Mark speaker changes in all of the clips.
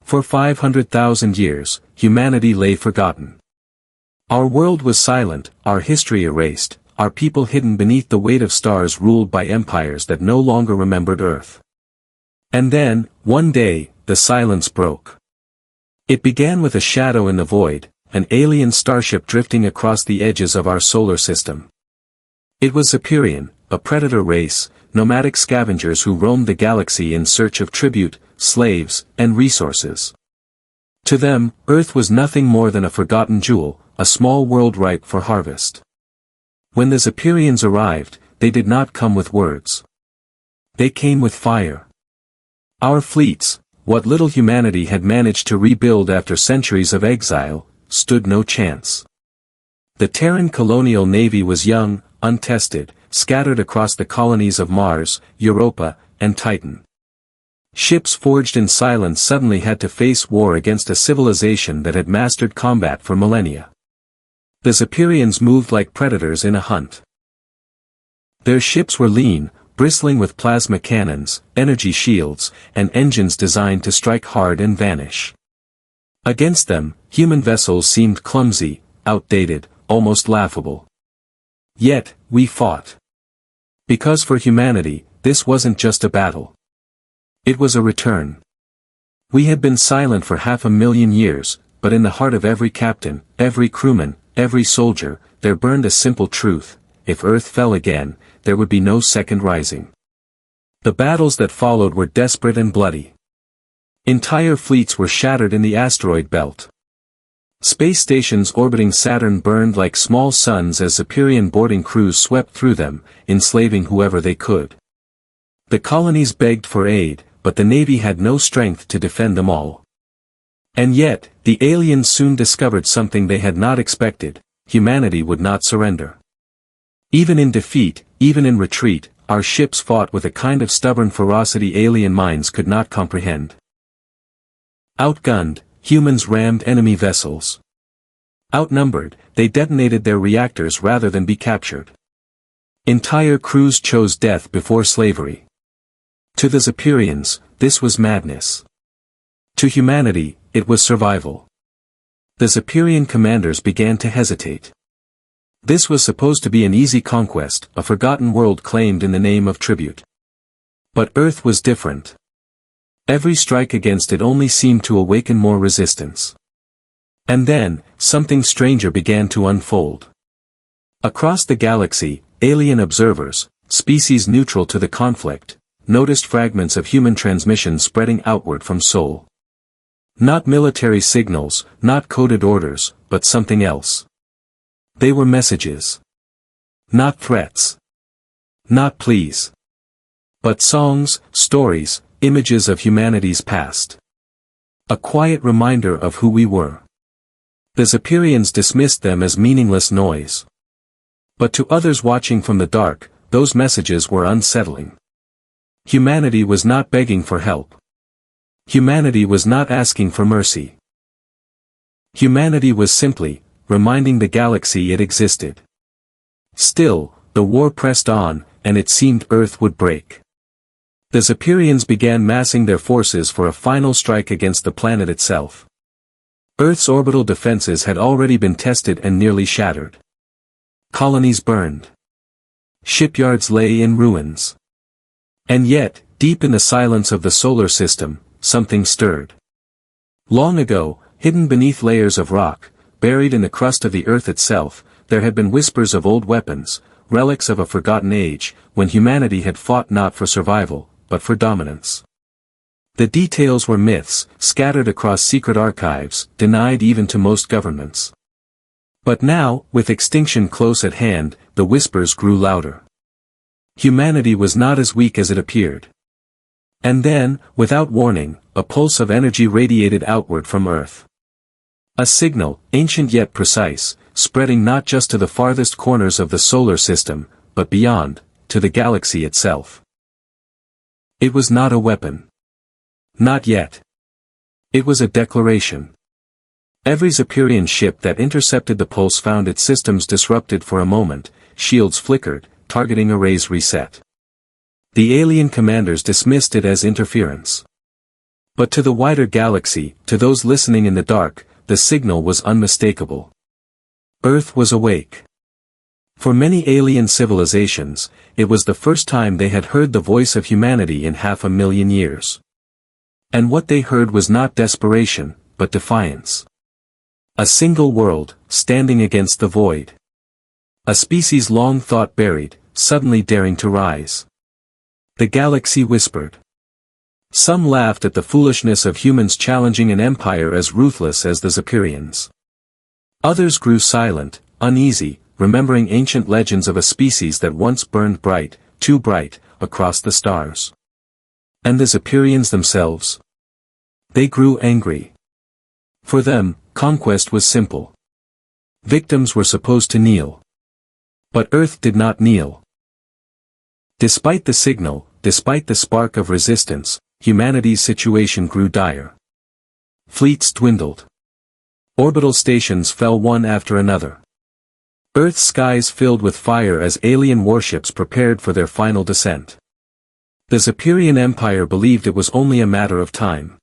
Speaker 1: For 500,000 years, humanity lay forgotten. Our world was silent, our history erased, our people hidden beneath the weight of stars ruled by empires that no longer remembered Earth. And then, one day, the silence broke. It began with a shadow in the void, an alien starship drifting across the edges of our solar system. It was Superior, a predator race, nomadic scavengers who roamed the galaxy in search of tribute, slaves, and resources. To them, Earth was nothing more than a forgotten jewel, a small world ripe for harvest. When the Superians arrived, they did not come with words. They came with fire. Our fleets, what little humanity had managed to rebuild after centuries of exile, stood no chance. The Terran colonial navy was young, untested, scattered across the colonies of Mars, Europa, and Titan. Ships forged in silence suddenly had to face war against a civilization that had mastered combat for millennia. The Superians moved like predators in a hunt. Their ships were lean, bristling with plasma cannons, energy shields, and engines designed to strike hard and vanish. Against them, human vessels seemed clumsy, outdated, almost laughable. Yet, we fought. Because for humanity, this wasn't just a battle. It was a return. We had been silent for 500,000 years, but in the heart of every captain, every crewman, every soldier, there burned a simple truth: if Earth fell again, there would be no second rising. The battles that followed were desperate and bloody. Entire fleets were shattered in the asteroid belt. Space stations orbiting Saturn burned like small suns as Superior boarding crews swept through them, enslaving whoever they could. The colonies begged for aid, but the Navy had no strength to defend them all. And yet, the aliens soon discovered something they had not expected: humanity would not surrender. Even in defeat, even in retreat, our ships fought with a kind of stubborn ferocity alien minds could not comprehend. Outgunned, humans rammed enemy vessels. Outnumbered, they detonated their reactors rather than be captured. Entire crews chose death before slavery. To the Superians, this was madness. To humanity, it was survival. The Superior commanders began to hesitate. This was supposed to be an easy conquest, a forgotten world claimed in the name of tribute. But Earth was different. Every strike against it only seemed to awaken more resistance. And then, something stranger began to unfold. Across the galaxy, alien observers, species neutral to the conflict, noticed fragments of human transmission spreading outward from Sol. Not military signals, not coded orders, but something else. They were messages. Not threats. Not pleas. But songs, stories, images of humanity's past. A quiet reminder of who we were. The Superians dismissed them as meaningless noise. But to others watching from the dark, those messages were unsettling. Humanity was not begging for help. Humanity was not asking for mercy. Humanity was simply reminding the galaxy it existed. Still, the war pressed on, and it seemed Earth would break. The Superians began massing their forces for a final strike against the planet itself. Earth's orbital defenses had already been tested and nearly shattered. Colonies burned. Shipyards lay in ruins. And yet, deep in the silence of the solar system, something stirred. Long ago, hidden beneath layers of rock, buried in the crust of the Earth itself, there had been whispers of old weapons, relics of a forgotten age, when humanity had fought not for survival, but for dominance. The details were myths, scattered across secret archives, denied even to most governments. But now, with extinction close at hand, the whispers grew louder. Humanity was not as weak as it appeared. And then, without warning, a pulse of energy radiated outward from Earth. A signal, ancient yet precise, spreading not just to the farthest corners of the solar system, but beyond, to the galaxy itself. It was not a weapon. Not yet. It was a declaration. Every Superior ship that intercepted the pulse found its systems disrupted for a moment, shields flickered, targeting arrays reset. The alien commanders dismissed it as interference. But to the wider galaxy, to those listening in the dark, the signal was unmistakable. Earth was awake. For many alien civilizations, it was the first time they had heard the voice of humanity in 500,000 years. And what they heard was not desperation, but defiance. A single world, standing against the void. A species long thought buried, suddenly daring to rise. The galaxy whispered. Some laughed at the foolishness of humans challenging an empire as ruthless as the Xaperians. Others grew silent, uneasy, remembering ancient legends of a species that once burned bright, too bright, across the stars. And the Xaperians themselves? They grew angry. For them, conquest was simple. Victims were supposed to kneel. But Earth did not kneel. Despite the signal, despite the spark of resistance, humanity's situation grew dire. Fleets dwindled. Orbital stations fell one after another. Earth's skies filled with fire as alien warships prepared for their final descent. The Xaperian Empire believed it was only a matter of time.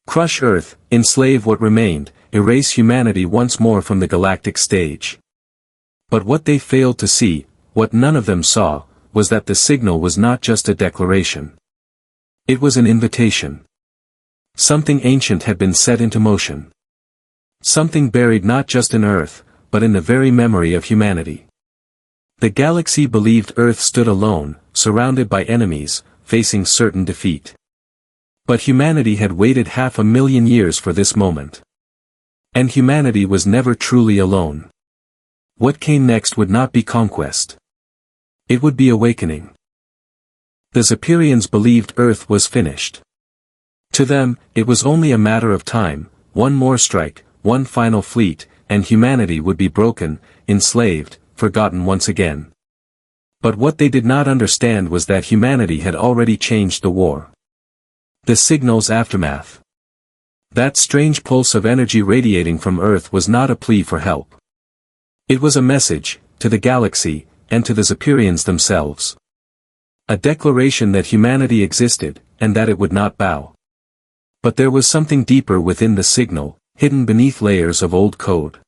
Speaker 1: Crush Earth, enslave what remained, erase humanity once more from the galactic stage. But what they failed to see, what none of them saw, was that the signal was not just a declaration. It was an invitation. Something ancient had been set into motion. Something buried not just in Earth, but in the very memory of humanity. The galaxy believed Earth stood alone, surrounded by enemies, facing certain defeat. But humanity had waited 500,000 years for this moment. And humanity was never truly alone. What came next would not be conquest. It would be awakening. The Xaperians believed Earth was finished. To them, it was only a matter of time, one more strike, one final fleet, and humanity would be broken, enslaved, forgotten once again. But what they did not understand was that humanity had already changed the war. The signal's aftermath. That strange pulse of energy radiating from Earth was not a plea for help. It was a message, to the galaxy, and to the Xaperians themselves. A declaration that humanity existed, and that it would not bow. But there was something deeper within the signal, hidden beneath layers of old code.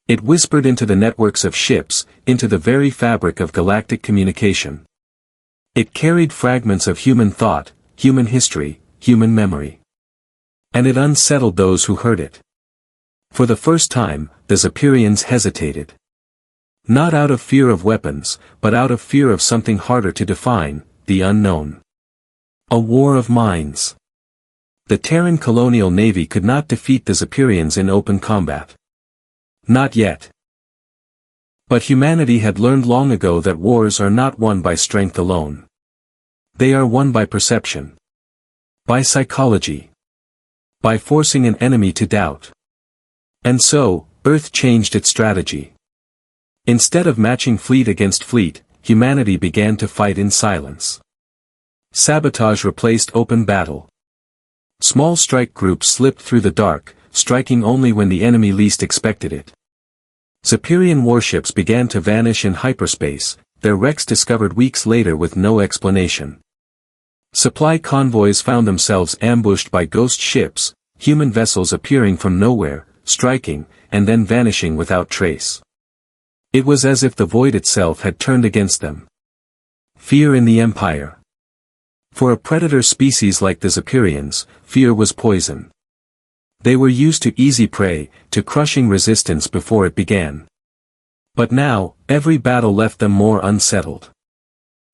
Speaker 1: It whispered into the networks of ships, into the very fabric of galactic communication. It carried fragments of human thought, human history, human memory. And it unsettled those who heard it. For the first time, the Xaperians hesitated. Not out of fear of weapons, but out of fear of something harder to define, the unknown. A war of minds. The Terran colonial navy could not defeat the Xaperians in open combat. Not yet. But humanity had learned long ago that wars are not won by strength alone. They are won by perception. By psychology. By forcing an enemy to doubt. And so, Earth changed its strategy. Instead of matching fleet against fleet, humanity began to fight in silence. Sabotage replaced open battle. Small strike groups slipped through the dark, striking only when the enemy least expected it. Xaperian warships began to vanish in hyperspace, their wrecks discovered weeks later with no explanation. Supply convoys found themselves ambushed by ghost ships, human vessels appearing from nowhere, striking, and then vanishing without trace. It was as if the void itself had turned against them. Fear in the Empire. For a predator species like the Xaperians, fear was poison. They were used to easy prey, to crushing resistance before it began. But now, every battle left them more unsettled.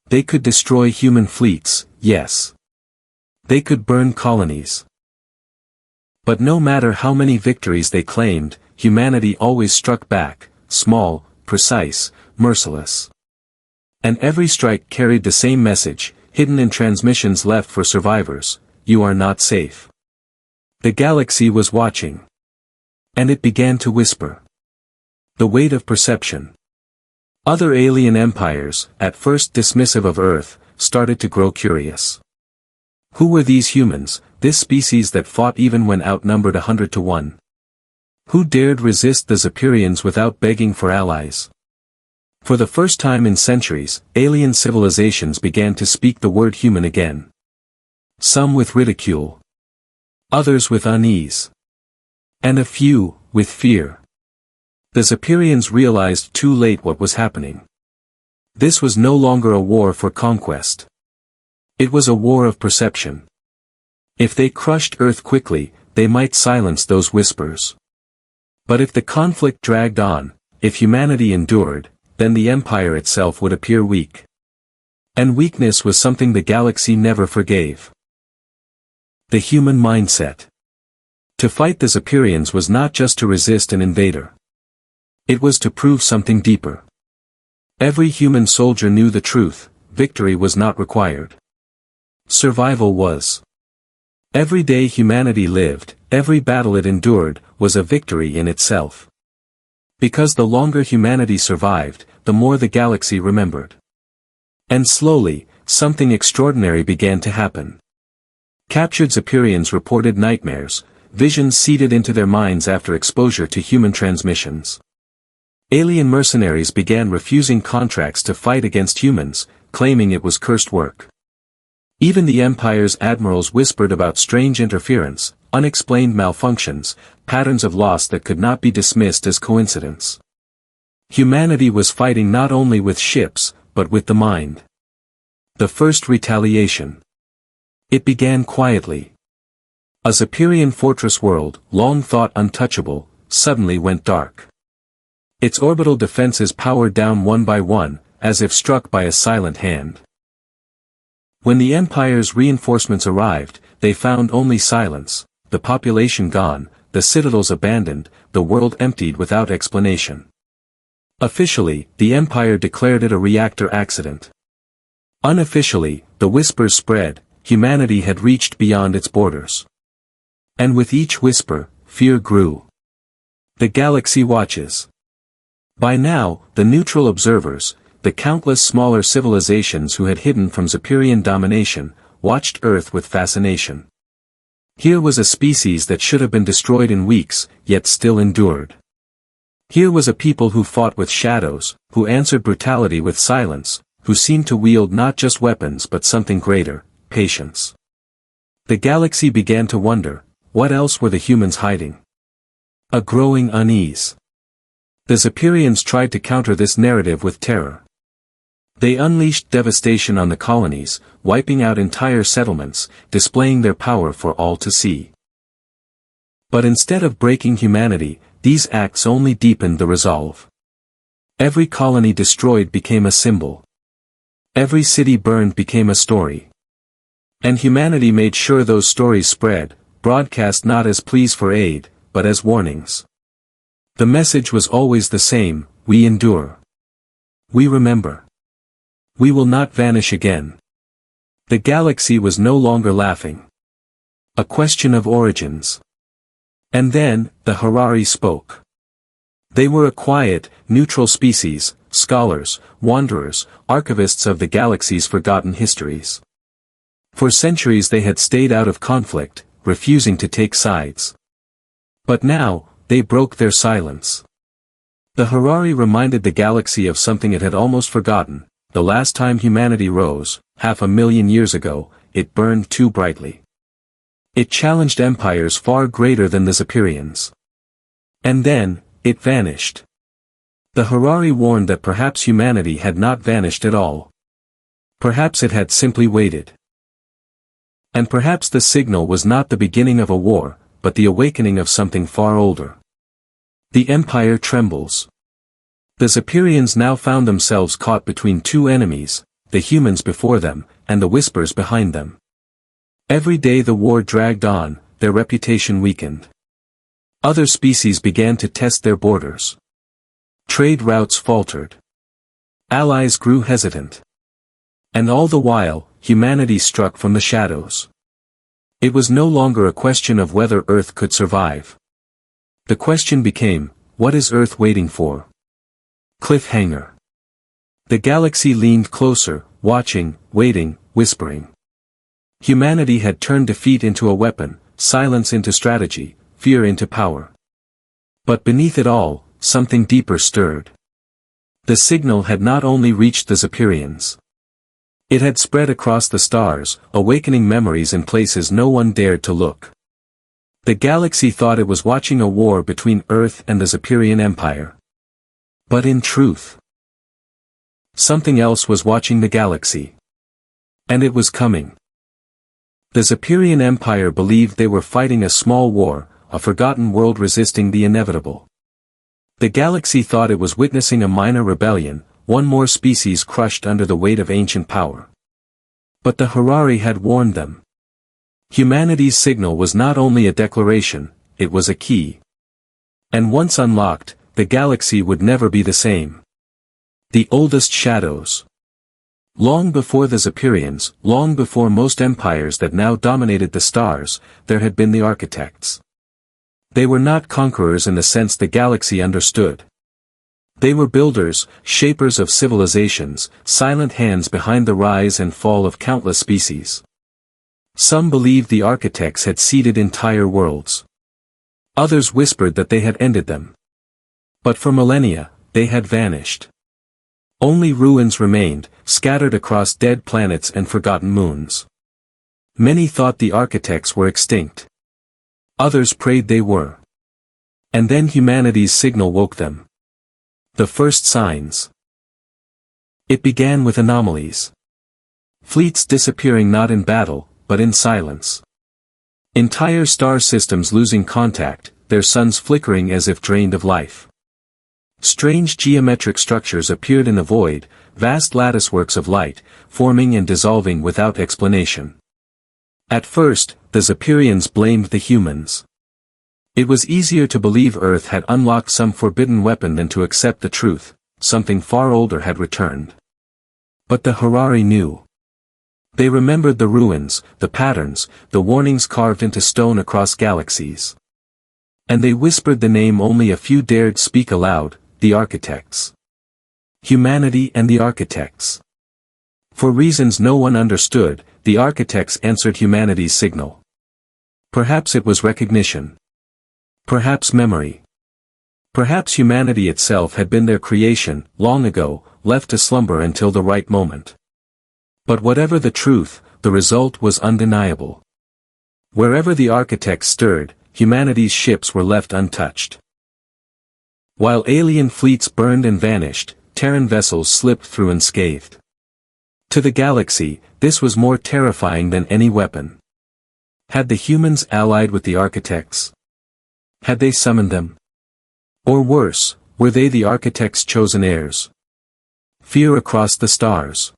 Speaker 1: They could destroy human fleets, yes. They could burn colonies. But no matter how many victories they claimed, humanity always struck back, small, precise, merciless. And every strike carried the same message, hidden in transmissions left for survivors: you are not safe. The galaxy was watching. And it began to whisper. The weight of perception. Other alien empires, at first dismissive of Earth, started to grow curious. Who were these humans, this species that fought even when outnumbered 100 to 1? Who dared resist the Xaperians without begging for allies? For the first time in centuries, alien civilizations began to speak the word human again. Some with ridicule. others with unease, and a few, with fear. The Xiperians realized too late what was happening. This was no longer a war for conquest. It was a war of perception. If they crushed Earth quickly, they might silence those whispers. But if the conflict dragged on, if humanity endured, then the Empire itself would appear weak. And weakness was something the galaxy never forgave. The human mindset. To fight the Xiperians was not just to resist an invader. It was to prove something deeper. Every human soldier knew the truth: victory was not required. Survival was. Every day humanity lived, every battle it endured, was a victory in itself. Because the longer humanity survived, the more the galaxy remembered. And slowly, something extraordinary began to happen. Captured Xiperians reported nightmares, visions seeded into their minds after exposure to human transmissions. Alien mercenaries began refusing contracts to fight against humans, claiming it was cursed work. Even the Empire's admirals whispered about strange interference, unexplained malfunctions, patterns of loss that could not be dismissed as coincidence. Humanity was fighting not only with ships, but with the mind. The first retaliation. It began quietly. A Xiperian fortress world, long thought untouchable, suddenly went dark. Its orbital defenses powered down one by one, as if struck by a silent hand. When the Empire's reinforcements arrived, they found only silence, the population gone, the citadels abandoned, the world emptied without explanation. Officially, the Empire declared it a reactor accident. Unofficially, the whispers spread: humanity had reached beyond its borders. And with each whisper, fear grew. The galaxy watches. By now, the neutral observers, the countless smaller civilizations who had hidden from Xiperian domination, watched Earth with fascination. Here was a species that should have been destroyed in weeks, yet still endured. Here was a people who fought with shadows, who answered brutality with silence, who seemed to wield not just weapons but something greater: patience. The galaxy began to wonder, what else were the humans hiding? A growing unease. The Xiperians tried to counter this narrative with terror. They unleashed devastation on the colonies, wiping out entire settlements, displaying their power for all to see. But instead of breaking humanity, these acts only deepened the resolve. Every colony destroyed became a symbol. Every city burned became a story. And humanity made sure those stories spread, broadcast not as pleas for aid, but as warnings. The message was always the same: we endure. We remember. We will not vanish again. The galaxy was no longer laughing. A question of origins. And then, the Harari spoke. They were a quiet, neutral species, scholars, wanderers, archivists of the galaxy's forgotten histories. For centuries they had stayed out of conflict, refusing to take sides. But now, they broke their silence. The Harari reminded the galaxy of something it had almost forgotten: the last time humanity rose, 500,000 years ago, it burned too brightly. It challenged empires far greater than the Xiperians. And then, it vanished. The Harari warned that perhaps humanity had not vanished at all. Perhaps it had simply waited. And perhaps the signal was not the beginning of a war, but the awakening of something far older. The Empire trembles. The Xiperians now found themselves caught between two enemies, the humans before them, and the whispers behind them. Every day the war dragged on, their reputation weakened. Other species began to test their borders. Trade routes faltered. Allies grew hesitant. And all the while, humanity struck from the shadows. It was no longer a question of whether Earth could survive. The question became, what is Earth waiting for? Cliffhanger. The galaxy leaned closer, watching, waiting, whispering. Humanity had turned defeat into a weapon, silence into strategy, fear into power. But beneath it all, something deeper stirred. The signal had not only reached the Xiperians. It had spread across the stars, awakening memories in places no one dared to look. The galaxy thought it was watching a war between Earth and the Zephyrian Empire. But in truth, something else was watching the galaxy. And it was coming. The Zephyrian Empire believed they were fighting a small war, a forgotten world resisting the inevitable. The galaxy thought it was witnessing a minor rebellion, one more species crushed under the weight of ancient power. But the Harari had warned them. Humanity's signal was not only a declaration, it was a key. And once unlocked, the galaxy would never be the same. The oldest shadows. Long before the Zephyrians, long before most empires that now dominated the stars, there had been the architects. They were not conquerors in the sense the galaxy understood. They were builders, shapers of civilizations, silent hands behind the rise and fall of countless species. Some believed the architects had seeded entire worlds. Others whispered that they had ended them. But for millennia, they had vanished. Only ruins remained, scattered across dead planets and forgotten moons. Many thought the architects were extinct. Others prayed they were. And then humanity's signal woke them. The first signs. It began with anomalies. Fleets disappearing not in battle, but in silence. Entire star systems losing contact, their suns flickering as if drained of life. Strange geometric structures appeared in the void, vast latticeworks of light, forming and dissolving without explanation. At first, the Zephyrians blamed the humans. It was easier to believe Earth had unlocked some forbidden weapon than to accept the truth, something far older had returned. But the Harari knew. They remembered the ruins, the patterns, the warnings carved into stone across galaxies. And they whispered the name only a few dared speak aloud, the architects. Humanity and the architects. For reasons no one understood, the architects answered humanity's signal. Perhaps it was recognition. Perhaps memory. Perhaps humanity itself had been their creation, long ago, left to slumber until the right moment. But whatever the truth, the result was undeniable. Wherever the architects stirred, humanity's ships were left untouched. While alien fleets burned and vanished, Terran vessels slipped through unscathed. To the galaxy, this was more terrifying than any weapon. Had the humans allied with the architects? Had they summoned them? Or worse, were they the architects' chosen heirs? Fear across the stars.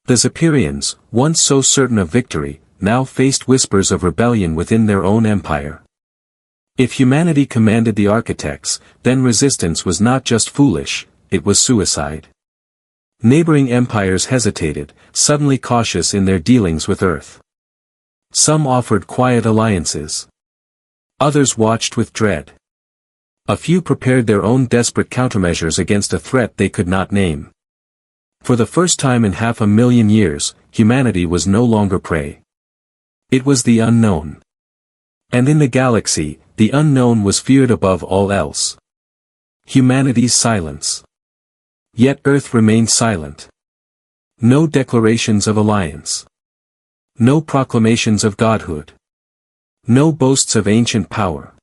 Speaker 1: The Zephyrians, once so certain of victory, now faced whispers of rebellion within their own empire. If humanity commanded the architects, then resistance was not just foolish, it was suicide. Neighboring empires hesitated, suddenly cautious in their dealings with Earth. Some offered quiet alliances. Others watched with dread. A few prepared their own desperate countermeasures against a threat they could not name. For the first time in 500,000 years, humanity was no longer prey. It was the unknown. And in the galaxy, the unknown was feared above all else. Humanity's silence. Yet Earth remained silent. No declarations of alliance. No proclamations of godhood. No boasts of ancient power.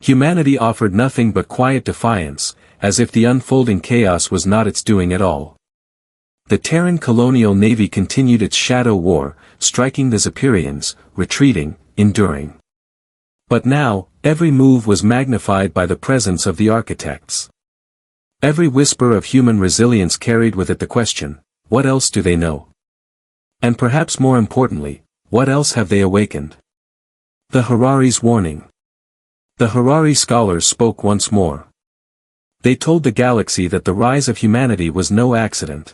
Speaker 1: Humanity offered nothing but quiet defiance, as if the unfolding chaos was not its doing at all. The Terran colonial navy continued its shadow war, striking the Zephyrians, retreating, enduring. But now, every move was magnified by the presence of the architects. Every whisper of human resilience carried with it the question, what else do they know? And perhaps more importantly, what else have they awakened? The Harari's warning. The Harari scholars spoke once more. They told the galaxy that the rise of humanity was no accident.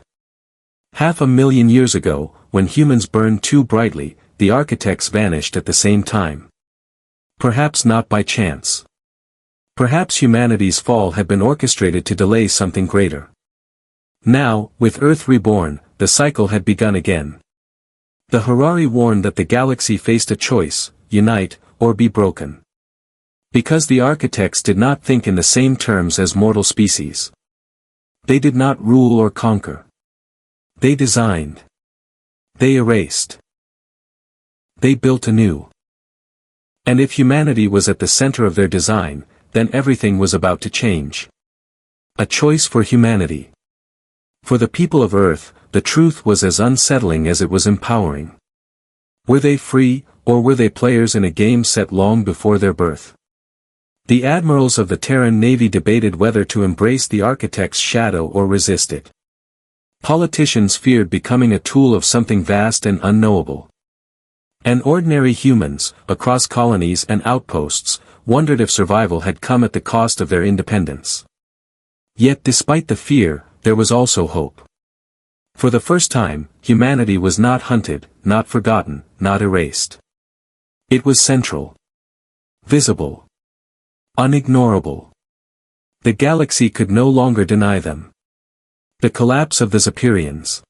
Speaker 1: 500,000 years ago, when humans burned too brightly, the architects vanished at the same time. Perhaps not by chance. Perhaps humanity's fall had been orchestrated to delay something greater. Now, with Earth reborn, the cycle had begun again. The Harari warned that the galaxy faced a choice, unite, or be broken. Because the architects did not think in the same terms as mortal species. They did not rule or conquer. They designed. They erased. They built anew. And if humanity was at the center of their design, then everything was about to change. A choice for humanity. For the people of Earth, the truth was as unsettling as it was empowering. Were they free, or were they players in a game set long before their birth? The admirals of the Terran Navy debated whether to embrace the architect's shadow or resist it. Politicians feared becoming a tool of something vast and unknowable. And ordinary humans, across colonies and outposts, wondered if survival had come at the cost of their independence. Yet despite the fear, there was also hope. For the first time, humanity was not hunted, not forgotten, not erased. It was central. Visible. Unignorable. The galaxy could no longer deny them. The collapse of the Xaperians.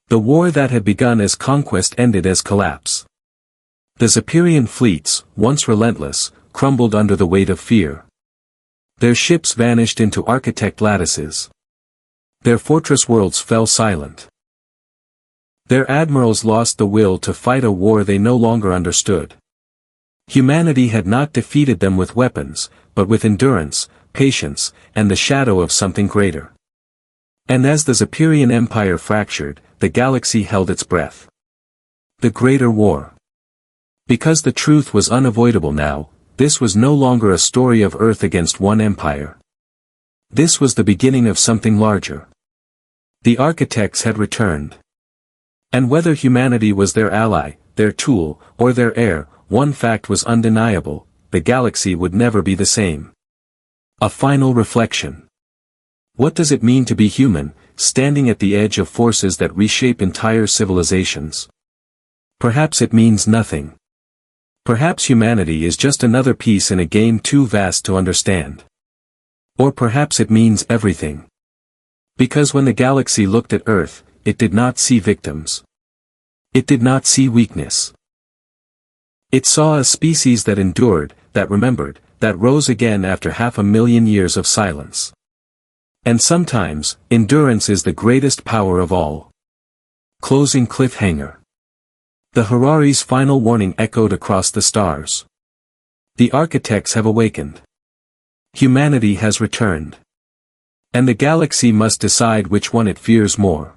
Speaker 1: The war that had begun as conquest ended as collapse. The Xaperian fleets, once relentless, crumbled under the weight of fear. Their ships vanished into architect lattices. Their fortress worlds fell silent. Their admirals lost the will to fight a war they no longer understood. Humanity had not defeated them with weapons, but with endurance, patience, and the shadow of something greater. And as the Xaperian Empire fractured, the galaxy held its breath. The Greater War. Because the truth was unavoidable now, this was no longer a story of Earth against one empire. This was the beginning of something larger. The architects had returned. And whether humanity was their ally, their tool, or their heir, one fact was undeniable: the galaxy would never be the same. A final reflection. What does it mean to be human, standing at the edge of forces that reshape entire civilizations? Perhaps it means nothing. Perhaps humanity is just another piece in a game too vast to understand. Or perhaps it means everything. Because when the galaxy looked at Earth, it did not see victims. It did not see weakness. It saw a species that endured, that remembered, that rose again after 500,000 years of silence. And sometimes, endurance is the greatest power of all. Closing cliffhanger. The Harari's final warning echoed across the stars. The architects have awakened. Humanity has returned. And the galaxy must decide which one it fears more.